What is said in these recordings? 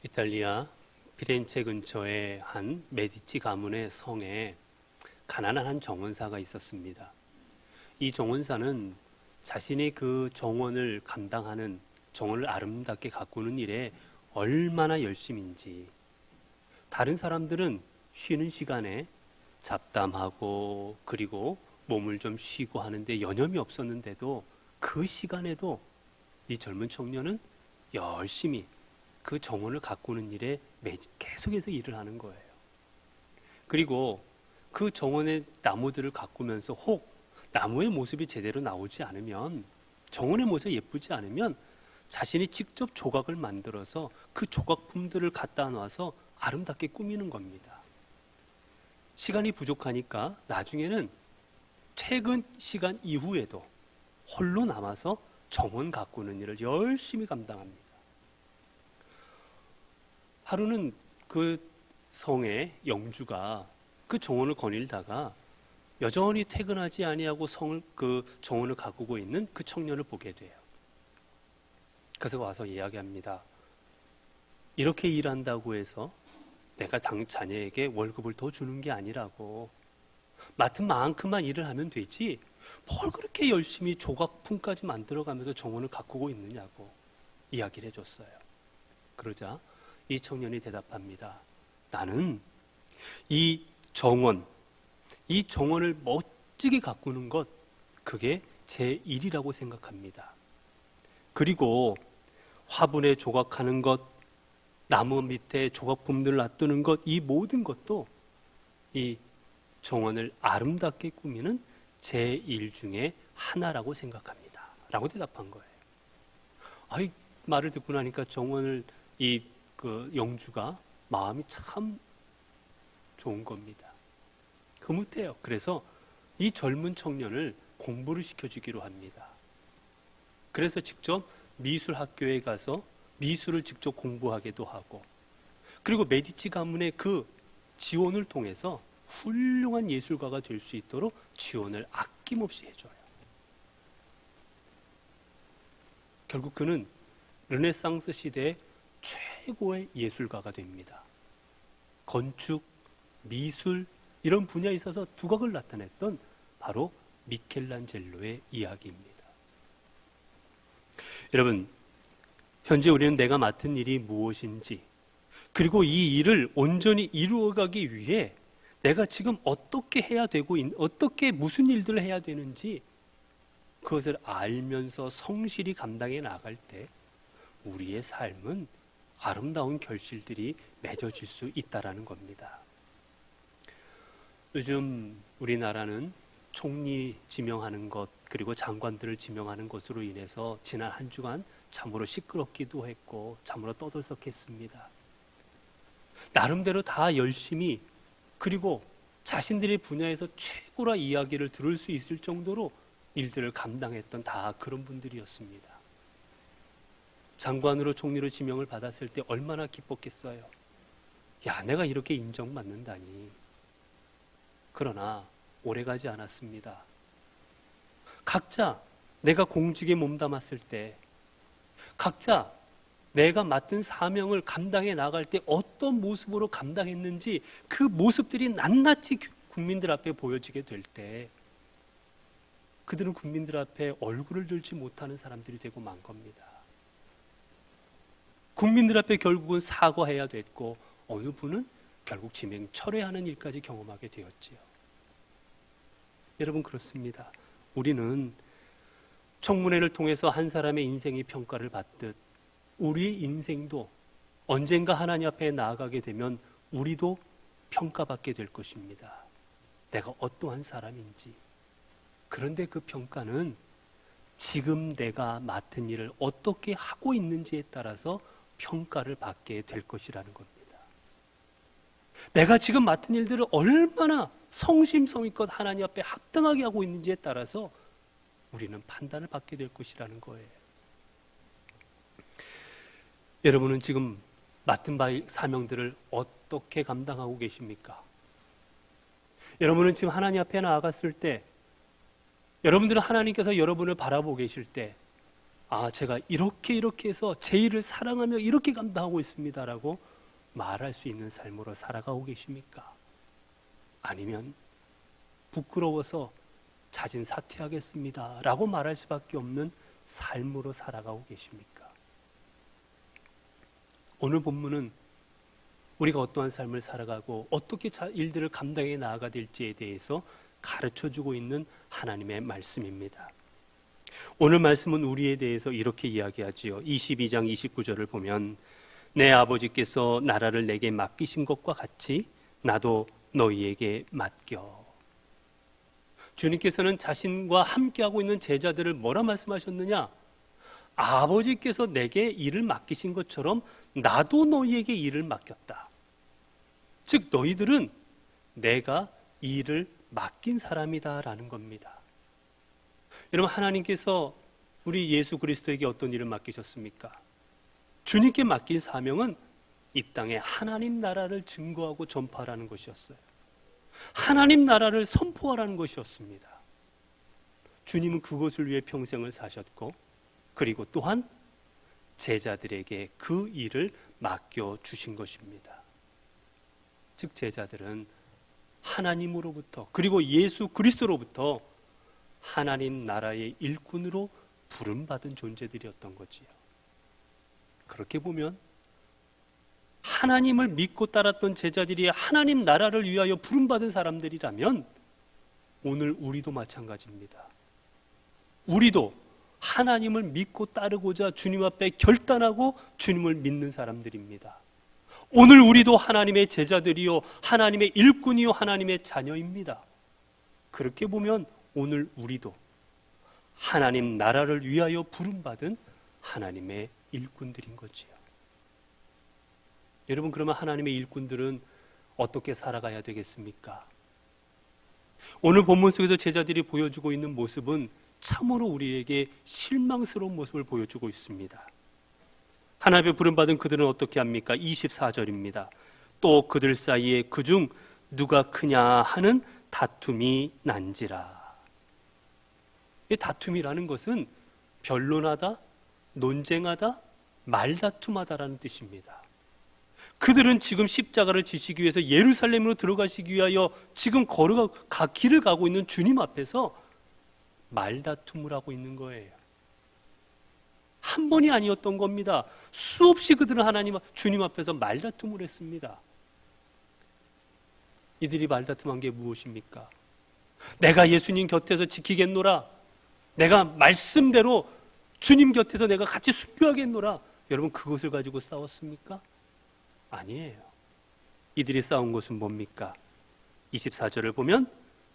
이탈리아 피렌체 근처의 한 메디치 가문의 성에 가난한 한 정원사가 있었습니다. 이 정원사는 자신의 그 정원을 감당하는, 정원을 아름답게 가꾸는 일에 얼마나 열심인지, 다른 사람들은 쉬는 시간에 잡담하고 그리고 몸을 좀 쉬고 하는데 여념이 없었는데도 그 시간에도 이 젊은 청년은 열심히 그 정원을 가꾸는 일에 계속해서 일을 하는 거예요. 그리고 그 정원의 나무들을 가꾸면서 혹 나무의 모습이 제대로 나오지 않으면, 정원의 모습이 예쁘지 않으면 자신이 직접 조각을 만들어서 그 조각품들을 갖다 놔서 아름답게 꾸미는 겁니다. 시간이 부족하니까 나중에는 퇴근 시간 이후에도 홀로 남아서 정원 가꾸는 일을 열심히 감당합니다. 하루는 그 성의 영주가 그 정원을 거닐다가 여전히 퇴근하지 아니하고 그 정원을 가꾸고 있는 그 청년을 보게 돼요. 그래서 와서 이야기합니다. 이렇게 일한다고 해서 내가 자네에게 월급을 더 주는 게 아니라고. 맡은 만큼만 일을 하면 되지 뭘 그렇게 열심히 조각품까지 만들어가면서 정원을 가꾸고 있느냐고 이야기를 해줬어요. 그러자 이 청년이 대답합니다. 나는 이 정원을 멋지게 가꾸는 것, 그게 제 일이라고 생각합니다. 그리고 화분에 조각하는 것, 나무 밑에 조각품들을 놔두는 것, 이 모든 것도 이 정원을 아름답게 꾸미는 제 일 중에 하나라고 생각합니다. 라고 대답한 거예요. 아이, 말을 듣고 나니까 그 영주가 마음이 참 좋은 겁니다. 흐뭇해요. 그래서 이 젊은 청년을 공부를 시켜주기로 합니다. 그래서 직접 미술학교에 가서 미술을 직접 공부하기도 하고, 그리고 메디치 가문의 그 지원을 통해서 훌륭한 예술가가 될 수 있도록 지원을 아낌없이 해줘요. 결국 그는 르네상스 시대의 최고의 예술가가 됩니다. 건축, 미술 이런 분야에 있어서 두각을 나타냈던 바로 미켈란젤로의 이야기입니다. 여러분, 현재 우리는 내가 맡은 일이 무엇인지, 그리고 이 일을 온전히 이루어가기 위해 내가 지금 어떻게 해야 되고 어떻게 무슨 일들을 해야 되는지 그것을 알면서 성실히 감당해 나갈 때 우리의 삶은 아름다운 결실들이 맺어질 수 있다라는 겁니다. 요즘 우리나라는 총리 지명하는 것, 그리고 장관들을 지명하는 것으로 인해서 지난 한 주간 참으로 시끄럽기도 했고 참으로 떠들썩했습니다. 나름대로 다 열심히, 그리고 자신들의 분야에서 최고라 이야기를 들을 수 있을 정도로 일들을 감당했던 다 그런 분들이었습니다. 장관으로 총리로 지명을 받았을 때 얼마나 기뻤겠어요. 야, 내가 이렇게 인정받는다니. 그러나 오래가지 않았습니다. 각자 내가 공직에 몸담았을 때, 각자 내가 맡은 사명을 감당해 나갈 때 어떤 모습으로 감당했는지 그 모습들이 낱낱이 국민들 앞에 보여지게 될 때 그들은 국민들 앞에 얼굴을 들지 못하는 사람들이 되고 만 겁니다. 국민들 앞에 결국은 사과해야 됐고, 어느 분은 결국 지명 철회하는 일까지 경험하게 되었지요. 여러분, 그렇습니다. 우리는 청문회를 통해서 한 사람의 인생이 평가를 받듯 우리의 인생도 언젠가 하나님 앞에 나아가게 되면 우리도 평가받게 될 것입니다. 내가 어떠한 사람인지. 그런데 그 평가는 지금 내가 맡은 일을 어떻게 하고 있는지에 따라서 평가를 받게 될 것이라는 겁니다. 내가 지금 맡은 일들을 얼마나 성심성의껏 하나님 앞에 합당하게 하고 있는지에 따라서 우리는 판단을 받게 될 것이라는 거예요. 여러분은 지금 맡은 바의 사명들을 어떻게 감당하고 계십니까? 여러분은 지금 하나님 앞에 나아갔을 때, 여러분들은 하나님께서 여러분을 바라보고 계실 때 제가 이렇게 해서 제 일을 사랑하며 이렇게 감당하고 있습니다라고 말할 수 있는 삶으로 살아가고 계십니까? 아니면 부끄러워서 자진 사퇴하겠습니다 라고 말할 수밖에 없는 삶으로 살아가고 계십니까? 오늘 본문은 우리가 어떠한 삶을 살아가고 어떻게 일들을 감당해 나아가 될지에 대해서 가르쳐주고 있는 하나님의 말씀입니다. 오늘 말씀은 우리에 대해서 이렇게 이야기하지요. 22장 29절을 보면 내 아버지께서 나라를 내게 맡기신 것과 같이 나도 너희에게 맡겨. 주님께서는 자신과 함께하고 있는 제자들을 뭐라 말씀하셨느냐? 아버지께서 내게 일을 맡기신 것처럼 나도 너희에게 일을 맡겼다. 즉 너희들은 내가 이 일을 맡긴 사람이다라는 겁니다. 여러분, 하나님께서 우리 예수 그리스도에게 어떤 일을 맡기셨습니까? 주님께 맡긴 사명은 이 땅에 하나님 나라를 증거하고 전파하라는 것이었어요. 하나님 나라를 선포하라는 것이었습니다. 주님은 그것을 위해 평생을 사셨고, 그리고 또한 제자들에게 그 일을 맡겨주신 것입니다. 즉 제자들은 하나님으로부터, 그리고 예수 그리스도로부터 하나님 나라의 일꾼으로 부름받은 존재들이었던 거지요. 그렇게 보면 하나님을 믿고 따랐던 제자들이 하나님 나라를 위하여 부름받은 사람들이라면 오늘 우리도 마찬가지입니다. 우리도 하나님을 믿고 따르고자 주님 앞에 결단하고 주님을 믿는 사람들입니다. 오늘 우리도 하나님의 제자들이요, 하나님의 일꾼이요, 하나님의 자녀입니다. 그렇게 보면 오늘 우리도 하나님 나라를 위하여 부름받은 하나님의 일꾼들인 거지요. 여러분, 그러면 하나님의 일꾼들은 어떻게 살아가야 되겠습니까? 오늘 본문 속에서 제자들이 보여주고 있는 모습은 참으로 우리에게 실망스러운 모습을 보여주고 있습니다. 하나님의 부름받은 그들은 어떻게 합니까? 24절입니다. 또 그들 사이에 그중 누가 크냐 하는 다툼이 난지라. 이 다툼이라는 것은 변론하다, 논쟁하다, 말다툼하다라는 뜻입니다. 그들은 지금 십자가를 지시기 위해서 예루살렘으로 들어가시기 위하여 지금 길을 가고 있는 주님 앞에서 말다툼을 하고 있는 거예요. 한 번이 아니었던 겁니다. 수없이 그들은 주님 앞에서 말다툼을 했습니다. 이들이 말다툼한 게 무엇입니까? 내가 예수님 곁에서 지키겠노라, 내가 말씀대로 주님 곁에서 내가 같이 순교하겠노라. 여러분, 그것을 가지고 싸웠습니까? 아니에요. 이들이 싸운 것은 뭡니까? 24절을 보면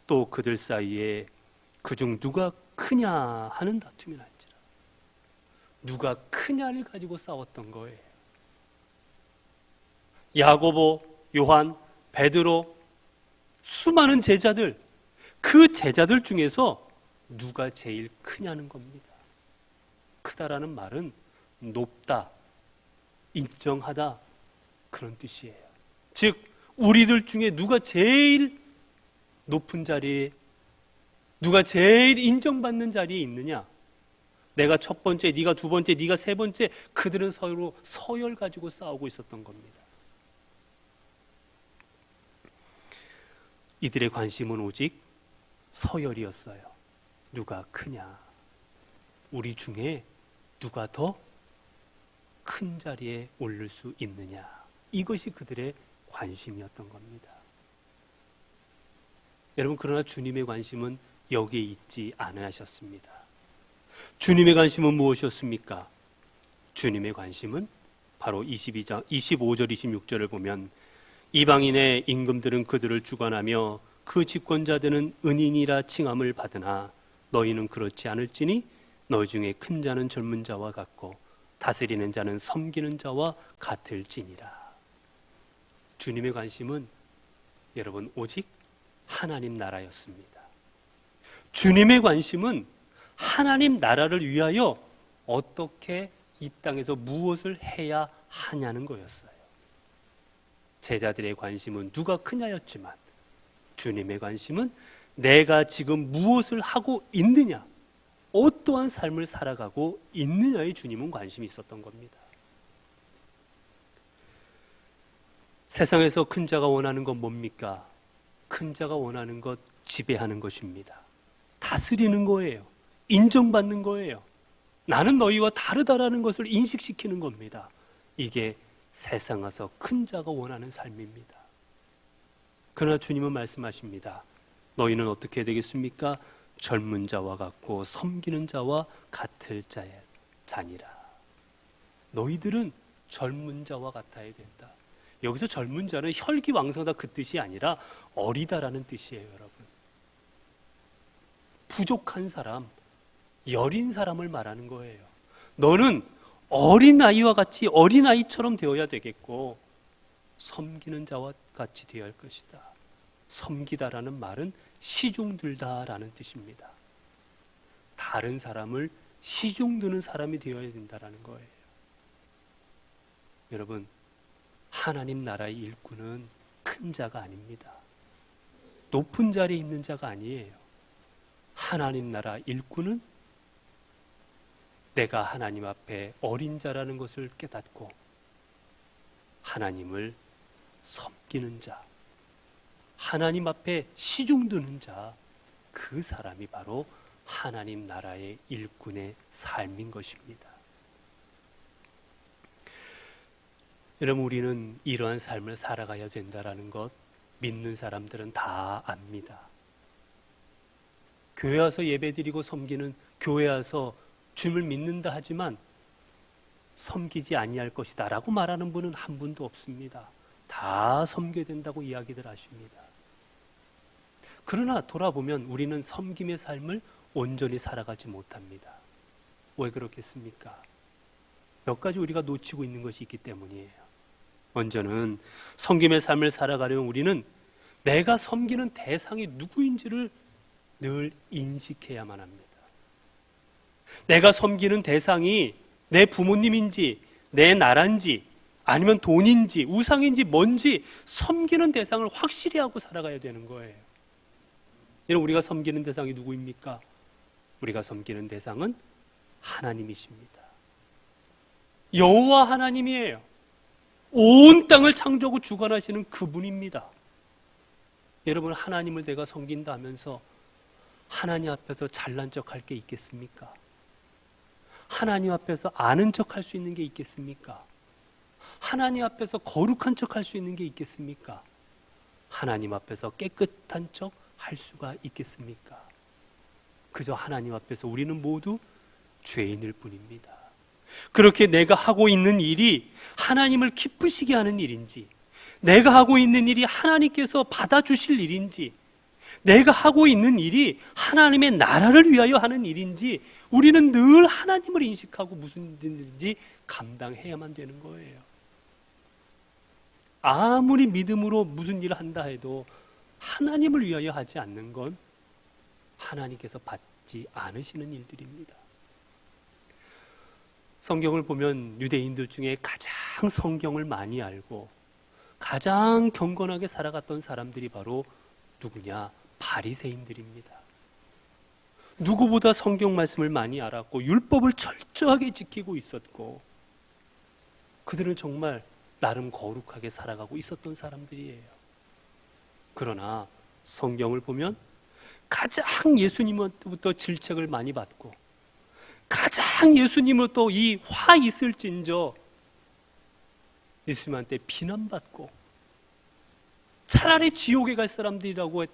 또 그들 사이에 그중 누가 크냐 하는 다툼이 난지라. 누가 크냐를 가지고 싸웠던 거예요. 야고보, 요한, 베드로, 수많은 제자들, 그 제자들 중에서 누가 제일 크냐는 겁니다. 크다라는 말은 높다, 인정하다, 그런 뜻이에요. 즉 우리들 중에 누가 제일 높은 자리에, 누가 제일 인정받는 자리에 있느냐, 내가 첫 번째, 네가 두 번째, 네가 세 번째, 그들은 서로 서열 가지고 싸우고 있었던 겁니다. 이들의 관심은 오직 서열이었어요. 누가 크냐, 우리 중에 누가 더 큰 자리에 오를 수 있느냐, 이것이 그들의 관심이었던 겁니다. 여러분, 그러나 주님의 관심은 여기에 있지 않으셨습니다. 주님의 관심은 무엇이었습니까? 주님의 관심은 바로 25절 26절을 보면 이방인의 임금들은 그들을 주관하며 그 집권자들은 은인이라 칭함을 받으나 너희는 그렇지 않을지니 너희 중에 큰 자는 젊은 자와 같고 다스리는 자는 섬기는 자와 같을지니라. 주님의 관심은 여러분 오직 하나님 나라였습니다. 주님의 관심은 하나님 나라를 위하여 어떻게 이 땅에서 무엇을 해야 하냐는 거였어요. 제자들의 관심은 누가 크냐였지만 주님의 관심은 내가 지금 무엇을 하고 있느냐, 어떠한 삶을 살아가고 있느냐에 주님은 관심이 있었던 겁니다. 세상에서 큰 자가 원하는 건 뭡니까? 큰 자가 원하는 것 지배하는 것입니다. 다스리는 거예요. 인정받는 거예요. 나는 너희와 다르다라는 것을 인식시키는 겁니다. 이게 세상에서 큰 자가 원하는 삶입니다. 그러나 주님은 말씀하십니다. 너희는 어떻게 되겠습니까? 젊은 자와 같고 섬기는 자와 같을 자니라. 너희들은 젊은 자와 같아야 된다. 여기서 젊은 자는 혈기왕성하다 그 뜻이 아니라 어리다라는 뜻이에요, 여러분. 부족한 사람, 여린 사람을 말하는 거예요. 너는 어린아이와 같이 어린아이처럼 되어야 되겠고 섬기는 자와 같이 되어야 할 것이다. 섬기다라는 말은 시중들다라는 뜻입니다. 다른 사람을 시중드는 사람이 되어야 된다라는 거예요. 여러분, 하나님 나라의 일꾼은 큰 자가 아닙니다. 높은 자리에 있는 자가 아니에요. 하나님 나라 일꾼은 내가 하나님 앞에 어린 자라는 것을 깨닫고 하나님을 섬기는 자, 하나님 앞에 시중드는 자, 그 사람이 바로 하나님 나라의 일꾼의 삶인 것입니다. 여러분, 우리는 이러한 삶을 살아가야 된다는 것 믿는 사람들은 다 압니다. 교회 와서 예배드리고 섬기는, 교회 와서 주님을 믿는다 하지만 섬기지 아니할 것이다 라고 말하는 분은 한 분도 없습니다. 다 섬겨야 된다고 이야기들 하십니다. 그러나 돌아보면 우리는 섬김의 삶을 온전히 살아가지 못합니다. 왜 그렇겠습니까? 몇 가지 우리가 놓치고 있는 것이 있기 때문이에요. 먼저는 섬김의 삶을 살아가려면 우리는 내가 섬기는 대상이 누구인지를 늘 인식해야만 합니다. 내가 섬기는 대상이 내 부모님인지 내 나라인지 아니면 돈인지 우상인지 뭔지 섬기는 대상을 확실히 하고 살아가야 되는 거예요. 여러분, 우리가 섬기는 대상이 누구입니까? 우리가 섬기는 대상은 하나님이십니다. 여호와 하나님이에요. 온 땅을 창조하고 주관하시는 그분입니다. 여러분, 하나님을 내가 섬긴다 하면서 하나님 앞에서 잘난 척할 게 있겠습니까? 하나님 앞에서 아는 척할 수 있는 게 있겠습니까? 하나님 앞에서 거룩한 척할 수 있는 게 있겠습니까? 하나님 앞에서 깨끗한 척 할 수가 있겠습니까? 그저 하나님 앞에서 우리는 모두 죄인일 뿐입니다. 그렇게 내가 하고 있는 일이 하나님을 기쁘시게 하는 일인지, 내가 하고 있는 일이 하나님께서 받아주실 일인지, 내가 하고 있는 일이 하나님의 나라를 위하여 하는 일인지 우리는 늘 하나님을 인식하고 무슨 일인지 감당해야만 되는 거예요. 아무리 믿음으로 무슨 일을 한다 해도 하나님을 위하여 하지 않는 건 하나님께서 받지 않으시는 일들입니다. 성경을 보면 유대인들 중에 가장 성경을 많이 알고 가장 경건하게 살아갔던 사람들이 바로 누구냐? 바리새인들입니다. 누구보다 성경 말씀을 많이 알았고 율법을 철저하게 지키고 있었고 그들은 정말 나름 거룩하게 살아가고 있었던 사람들이에요. 그러나 성경을 보면 가장 예수님부터 질책을 많이 받고 가장 예수님으로부터 이 화 있을진저 예수님한테 비난받고 차라리 지옥에 갈 사람들이라고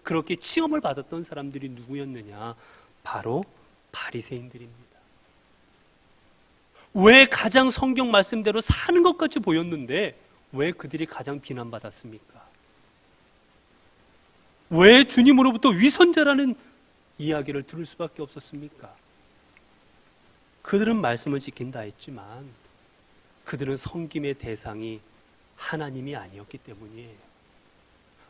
그렇게 칭함을 받았던 사람들이 누구였느냐? 바로 바리새인들입니다. 왜 가장 성경 말씀대로 사는 것 같이 보였는데 왜 그들이 가장 비난받았습니까? 왜 주님으로부터 위선자라는 이야기를 들을 수밖에 없었습니까? 그들은 말씀을 지킨다 했지만 그들은 섬김의 대상이 하나님이 아니었기 때문이에요.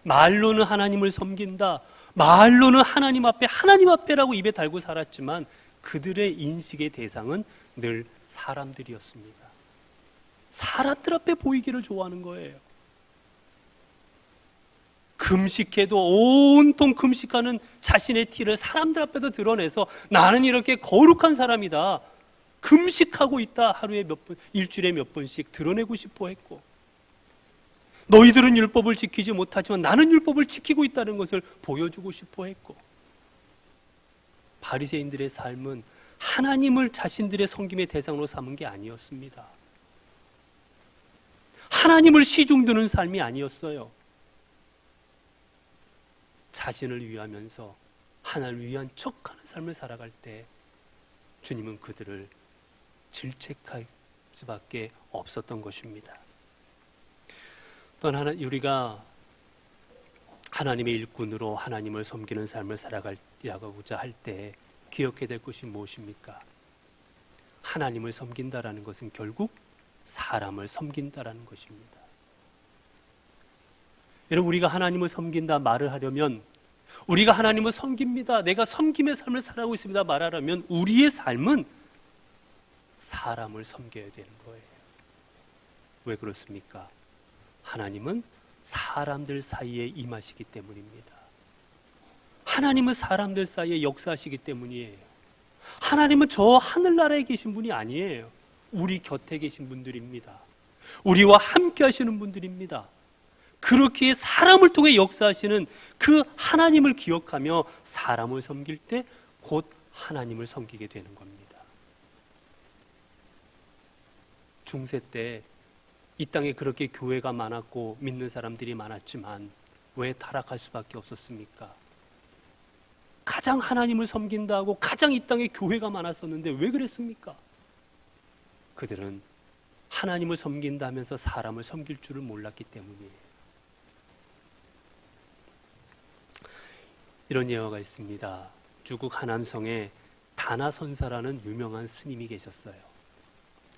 말로는 하나님을 섬긴다, 말로는 하나님 앞에라고 입에 달고 살았지만 그들의 인식의 대상은 늘 사람들이었습니다. 사람들 앞에 보이기를 좋아하는 거예요. 금식해도 온통 금식하는 자신의 티를 사람들 앞에서 드러내서 나는 이렇게 거룩한 사람이다, 금식하고 있다, 하루에 몇 번, 일주일에 몇 번씩 드러내고 싶어 했고, 너희들은 율법을 지키지 못하지만 나는 율법을 지키고 있다는 것을 보여주고 싶어 했고, 바리새인들의 삶은 하나님을 자신들의 섬김의 대상으로 삼은 게 아니었습니다. 하나님을 시중드는 삶이 아니었어요. 자신을 위하면서 하나님을 위한 척하는 삶을 살아갈 때 주님은 그들을 질책할 수밖에 없었던 것입니다. 또한 우리가 하나님의 일꾼으로 하나님을 섬기는 삶을 살아가고자 할 때 기억해야 될 것이 무엇입니까? 하나님을 섬긴다라는 것은 결국 사람을 섬긴다라는 것입니다. 여러분, 우리가 하나님을 섬긴다 말을 하려면, 우리가 하나님을 섬깁니다, 내가 섬김의 삶을 살아가고 있습니다 말하려면 우리의 삶은 사람을 섬겨야 되는 거예요. 왜 그렇습니까? 하나님은 사람들 사이에 임하시기 때문입니다. 하나님은 사람들 사이에 역사하시기 때문이에요. 하나님은 저 하늘나라에 계신 분이 아니에요. 우리 곁에 계신 분들입니다. 우리와 함께 하시는 분들입니다. 그렇게 사람을 통해 역사하시는 그 하나님을 기억하며 사람을 섬길 때 곧 하나님을 섬기게 되는 겁니다. 중세 때 이 땅에 그렇게 교회가 많았고 믿는 사람들이 많았지만 왜 타락할 수밖에 없었습니까? 가장 하나님을 섬긴다고 가장 이 땅에 교회가 많았었는데 왜 그랬습니까? 그들은 하나님을 섬긴다면서 사람을 섬길 줄을 몰랐기 때문이에요. 이런 예화가 있습니다. 중국 하남성에 다나 선사라는 유명한 스님이 계셨어요.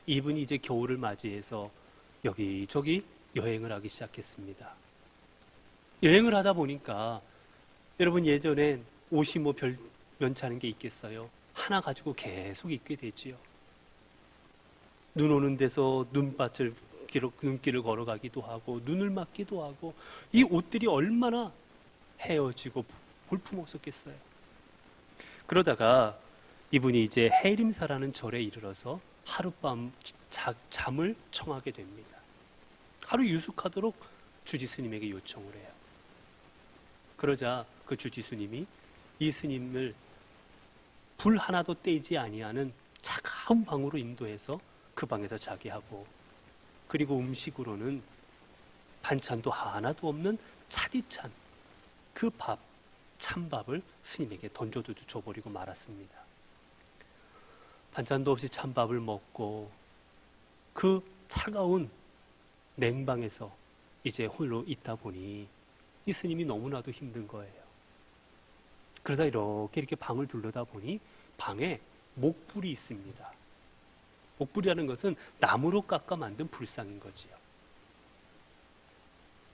이분이 이제 겨울을 맞이해서 여기저기 여행을 하기 시작했습니다. 여행을 하다 보니까 여러분, 예전엔 옷이 뭐 별 면차는 게 있겠어요? 하나 가지고 계속 입게 되지요. 눈 오는 데서 눈길을 걸어가기도 하고 눈을 맞기도 하고, 이 옷들이 얼마나 헤어지고 볼품없었겠어요. 그러다가 이분이 이제 해림사라는 절에 이르러서 하룻밤 잠을 청하게 됩니다. 하루 유숙하도록 주지스님에게 요청을 해요. 그러자 그 주지스님이 이 스님을 불 하나도 떼지 아니하는 차가운 방으로 인도해서 그 방에서 자게 하고, 그리고 음식으로는 반찬도 하나도 없는 차디찬 그 찬밥을 스님에게 던져도 줘버리고 말았습니다. 반찬도 없이 찬밥을 먹고 그 차가운 냉방에서 이제 홀로 있다 보니 이 스님이 너무나도 힘든 거예요. 그러다 이렇게 방을 둘러다 보니 방에 목불이 있습니다. 목불이라는 것은 나무로 깎아 만든 불상인 거지요.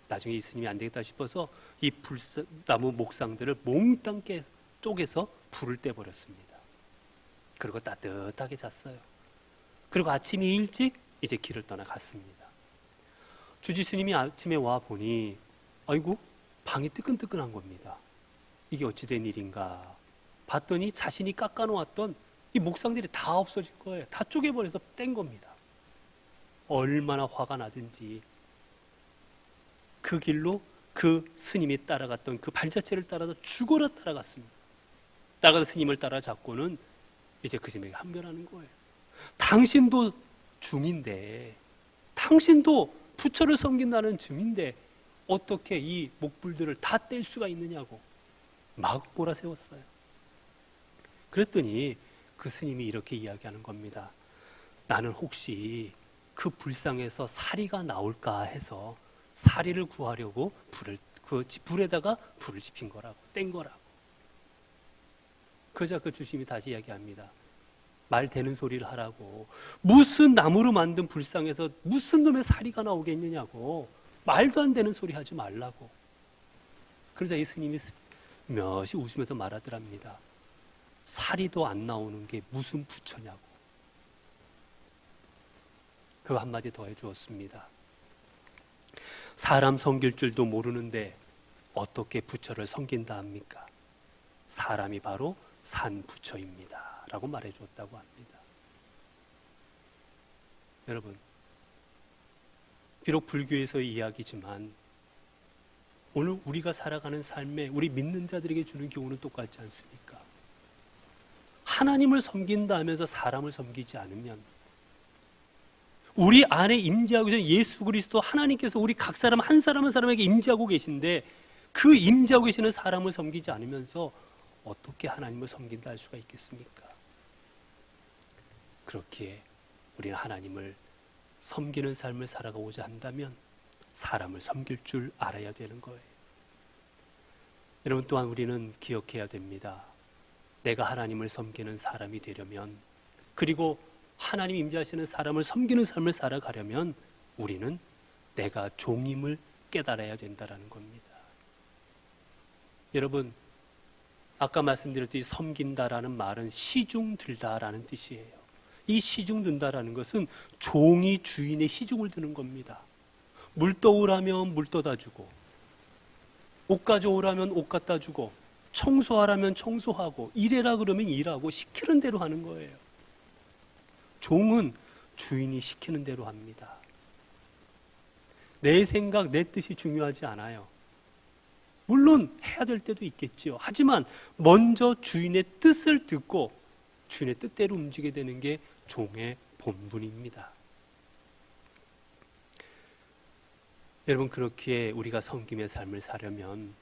나중에 이 스님이 안 되겠다 싶어서 이 나무 목상들을 몽땅 쪼개서 불을 떼버렸습니다. 그리고 따뜻하게 잤어요. 그리고 아침이 일찍 이제 길을 떠나갔습니다. 주지스님이 아침에 와 보니 아이고, 방이 뜨끈뜨끈한 겁니다. 이게 어찌된 일인가 봤더니 자신이 깎아놓았던 이 목상들이 다 없어진 거예요. 다 쪼개버려서 뗀 겁니다. 얼마나 화가 나든지 그 길로 그 스님이 따라갔던 그 발자취를 따라서 죽어라 따라갔습니다. 따라가서 스님을 따라잡고는 이제 그 스님에게 항변하는 거예요. 당신도 중인데, 당신도 부처를 섬긴다는 증인데 어떻게 이 목불들을 다 뗄 수가 있느냐고 막 몰아세웠어요. 그랬더니 그 스님이 이렇게 이야기하는 겁니다. 나는 혹시 그 불상에서 사리가 나올까 해서 사리를 구하려고 불에다가 불을 지핀 거라고, 뗀 거라고. 그러자 그 주심이 다시 이야기합니다. 말 되는 소리를 하라고. 무슨 나무로 만든 불상에서 무슨 놈의 사리가 나오겠느냐고. 말도 안 되는 소리 하지 말라고. 그러자 이 스님이 몇이 웃으면서 말하더랍니다. 사리도 안 나오는 게 무슨 부처냐고. 그 한마디 더 해주었습니다. 사람 섬길 줄도 모르는데 어떻게 부처를 섬긴다 합니까? 사람이 바로 산 부처입니다 라고 말해 주었다고 합니다. 여러분, 비록 불교에서의 이야기지만 오늘 우리가 살아가는 삶에 우리 믿는 자들에게 주는 교훈은 똑같지 않습니까? 하나님을 섬긴다 하면서 사람을 섬기지 않으면, 우리 안에 임재하고 계신 예수 그리스도 하나님께서 우리 각 사람 한 사람 한 사람에게 임재하고 계신데, 그 임재하고 계시는 사람을 섬기지 않으면서 어떻게 하나님을 섬긴다 할 수가 있겠습니까? 그렇기에 우리는 하나님을 섬기는 삶을 살아가고자 한다면 사람을 섬길 줄 알아야 되는 거예요. 여러분, 또한 우리는 기억해야 됩니다. 내가 하나님을 섬기는 사람이 되려면, 그리고 하나님 임재하시는 사람을 섬기는 삶을 살아가려면 우리는 내가 종임을 깨달아야 된다는 겁니다. 여러분, 아까 말씀드렸듯이 섬긴다라는 말은 시중 들다라는 뜻이에요. 이 시중 든다라는 것은 종이 주인의 시중을 드는 겁니다. 물 떠오라면 물 떠다 주고, 옷 가져오라면 옷 갖다 주고, 청소하라면 청소하고, 일해라 그러면 일하고, 시키는 대로 하는 거예요. 종은 주인이 시키는 대로 합니다. 내 생각, 내 뜻이 중요하지 않아요. 물론 해야 될 때도 있겠지요. 하지만 먼저 주인의 뜻을 듣고 주인의 뜻대로 움직이게 되는 게 종의 본분입니다. 여러분, 그렇기에 우리가 섬김의 삶을 사려면,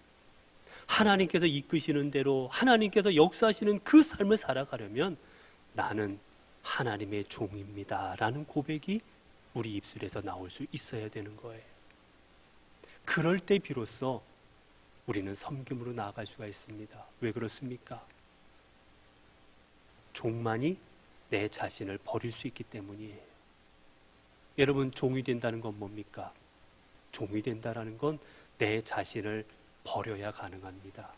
하나님께서 이끄시는 대로 하나님께서 역사하시는 그 삶을 살아가려면 나는 하나님의 종입니다 라는 고백이 우리 입술에서 나올 수 있어야 되는 거예요. 그럴 때 비로소 우리는 섬김으로 나아갈 수가 있습니다. 왜 그렇습니까? 종만이 내 자신을 버릴 수 있기 때문이에요. 여러분, 종이 된다는 건 뭡니까? 종이 된다는 건 내 자신을 버려야 가능합니다.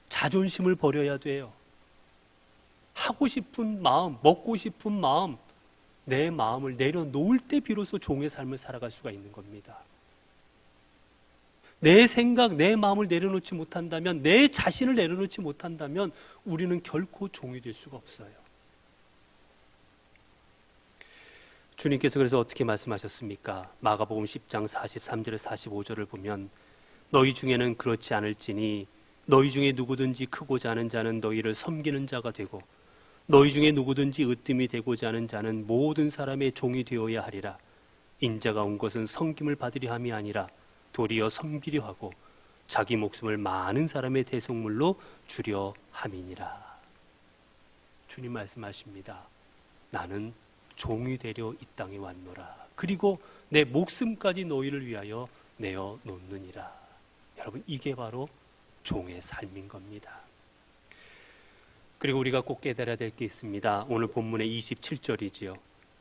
자존심을 버려야 돼요. 하고 싶은 마음, 먹고 싶은 마음, 내 마음을 내려놓을 때 비로소 종의 삶을 살아갈 수가 있는 겁니다. 내 생각, 내 마음을 내려놓지 못한다면, 내 자신을 내려놓지 못한다면 우리는 결코 종이 될 수가 없어요. 주님께서 그래서 어떻게 말씀하셨습니까? 마가복음 10장 43절에 45절을 보면, 너희 중에는 그렇지 않을지니 너희 중에 누구든지 크고자 하는 자는 너희를 섬기는 자가 되고, 너희 중에 누구든지 으뜸이 되고자 하는 자는 모든 사람의 종이 되어야 하리라. 인자가 온 것은 섬김을 받으려 함이 아니라 도리어 섬기려 하고 자기 목숨을 많은 사람의 대속물로 주려 함이니라. 주님 말씀하십니다. 나는 종이 되려 이 땅에 왔노라. 그리고 내 목숨까지 너희를 위하여 내어 놓느니라. 여러분, 이게 바로 종의 삶인 겁니다. 그리고 우리가 꼭 깨달아야 될 게 있습니다. 오늘 본문의 27절이지요.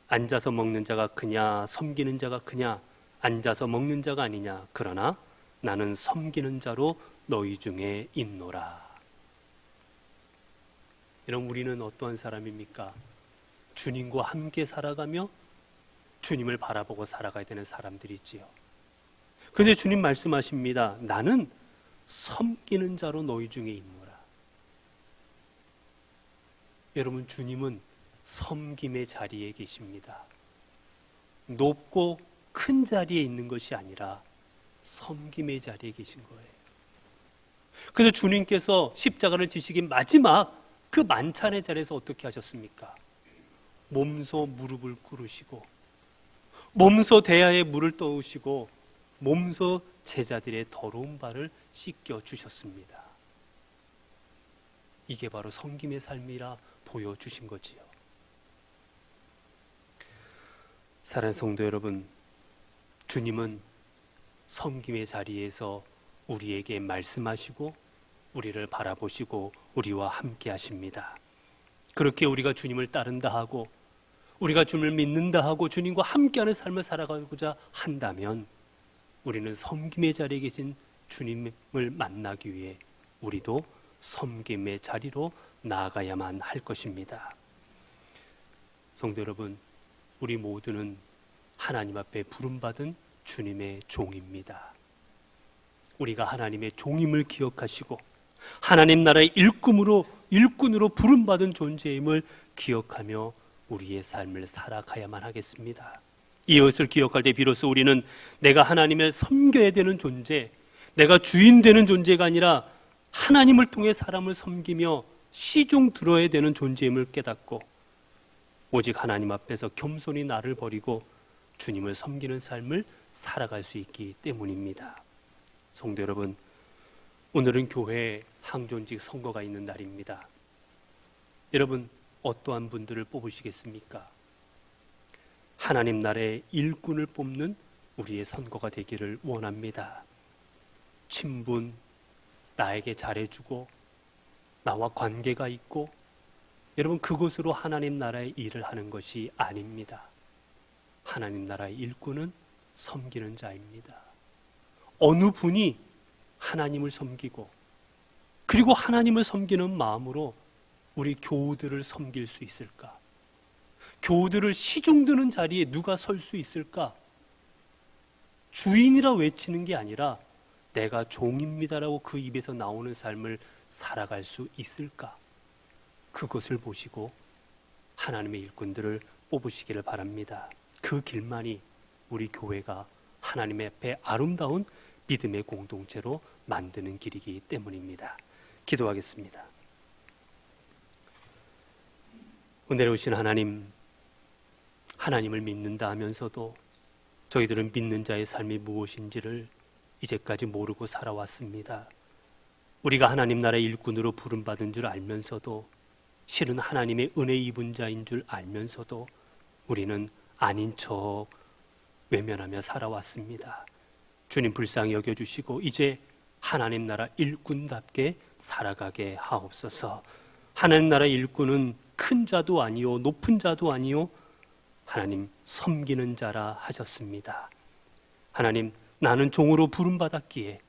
앉아서 먹는 자가 크냐 섬기는 자가 크냐, 앉아서 먹는 자가 아니냐, 그러나 나는 섬기는 자로 너희 중에 있노라. 여러분, 우리는 어떠한 사람입니까? 주님과 함께 살아가며 주님을 바라보고 살아가야 되는 사람들이지요. 그런데 주님 말씀하십니다. 나는 섬기는 자로 너희 중에 있노라. 여러분, 주님은 섬김의 자리에 계십니다. 높고 큰 자리에 있는 것이 아니라 섬김의 자리에 계신 거예요. 그래서 주님께서 십자가를 지시기 마지막 그 만찬의 자리에서 어떻게 하셨습니까? 몸소 무릎을 꿇으시고, 몸소 대야에 물을 떠오시고, 몸소 제자들의 더러운 발을 씻겨 주셨습니다. 이게 바로 섬김의 삶이라 보여주신 거지요. 사랑하는 성도 여러분, 주님은 섬김의 자리에서 우리에게 말씀하시고 우리를 바라보시고 우리와 함께 하십니다. 그렇게 우리가 주님을 따른다 하고 우리가 주님을 믿는다 하고 주님과 함께하는 삶을 살아가고자 한다면 우리는 섬김의 자리에 계신 주님을 만나기 위해 우리도 섬김의 자리로 나아가야만 할 것입니다. 성도 여러분, 우리 모두는 하나님 앞에 부름받은 주님의 종입니다. 우리가 하나님의 종임을 기억하시고 하나님 나라의 일꾼으로 부름받은 존재임을 기억하며 우리의 삶을 살아가야만 하겠습니다. 이것을 기억할 때 비로소 우리는 내가 하나님을 섬겨야 되는 존재, 내가 주인 되는 존재가 아니라 하나님을 통해 사람을 섬기며 시중 들어야 되는 존재임을 깨닫고 오직 하나님 앞에서 겸손히 나를 버리고 주님을 섬기는 삶을 살아갈 수 있기 때문입니다. 성도 여러분, 오늘은 교회에 항존직 선거가 있는 날입니다. 여러분, 어떠한 분들을 뽑으시겠습니까? 하나님 나라의 일꾼을 뽑는 우리의 선거가 되기를 원합니다. 친분, 나에게 잘해주고 나와 관계가 있고, 여러분, 그것으로 하나님 나라의 일을 하는 것이 아닙니다. 하나님 나라의 일꾼은 섬기는 자입니다. 어느 분이 하나님을 섬기고 그리고 하나님을 섬기는 마음으로 우리 교우들을 섬길 수 있을까? 교우들을 시중드는 자리에 누가 설 수 있을까? 주인이라 외치는 게 아니라 내가 종입니다라고 그 입에서 나오는 삶을 살아갈 수 있을까? 그것을 보시고 하나님의 일꾼들을 뽑으시기를 바랍니다. 그 길만이 우리 교회가 하나님 앞에 아름다운 믿음의 공동체로 만드는 길이기 때문입니다. 기도하겠습니다. 은혜로 오신 하나님, 하나님을 믿는다 하면서도 저희들은 믿는 자의 삶이 무엇인지를 이제까지 모르고 살아왔습니다. 우리가 하나님 나라의 일꾼으로 부름받은 줄 알면서도, 실은 하나님의 은혜 입은 자인 줄 알면서도 우리는 아닌 척 외면하며 살아왔습니다. 주님 불쌍히 여겨주시고 이제 하나님 나라 일꾼답게 살아가게 하옵소서. 하나님 나라 일꾼은 큰 자도 아니요 높은 자도 아니요 하나님 섬기는 자라 하셨습니다. 하나님, 나는 종으로 부름받았기에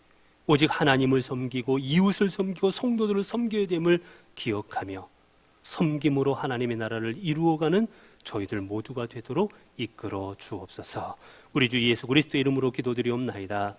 오직 하나님을 섬기고 이웃을 섬기고 성도들을 섬겨야 됨을 기억하며 섬김으로 하나님의 나라를 이루어가는 저희들 모두가 되도록 이끌어 주옵소서. 우리 주 예수 그리스도의 이름으로 기도드리옵나이다.